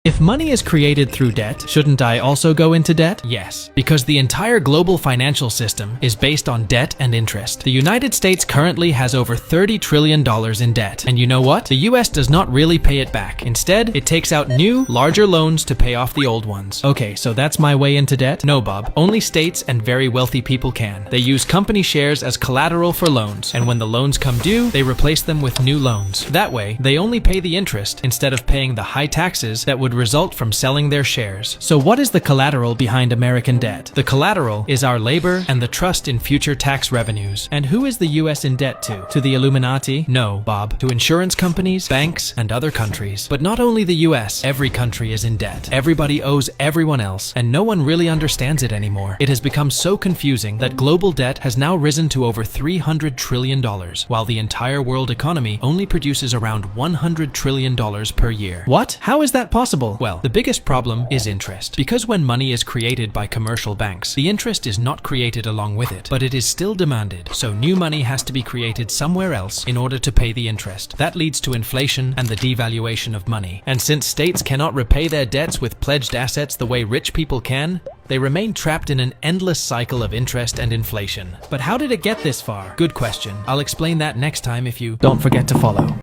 If money is created through debt, shouldn't I also go into debt? Yes, because the entire global financial system is based on debt and interest. The United States currently has over $30 trillion in debt. And you know what? The US does not really pay it back. Instead, it takes out new, larger loans to pay off the old ones. Okay, so that's my way into debt? No, Bob. Only states and very wealthy people can. They use company shares as collateral for loans, and when the loans come due, they replace them with new loans. That way, they only pay the interest instead of paying the high taxes that would result from selling their shares. So what is the collateral behind American debt? The collateral is our labor and the trust in future tax revenues. And who is the US in debt to? To the Illuminati? No, Bob. To insurance companies, banks, and other countries. But not only the US, every country is in debt. Everybody owes everyone else, and no one really understands it anymore. It has become so confusing that global debt has now risen to over $300 trillion, while the entire world economy only produces around $100 trillion per year. What? How is that possible? Well, the biggest problem is interest. Because when money is created by commercial banks, the interest is not created along with it, but it is still demanded. So new money has to be created somewhere else in order to pay the interest. That leads to inflation and the devaluation of money. And since states cannot repay their debts with pledged assets the way rich people can, they remain trapped in an endless cycle of interest and inflation. But how did it get this far? Good question. I'll explain that next time if you don't forget to follow.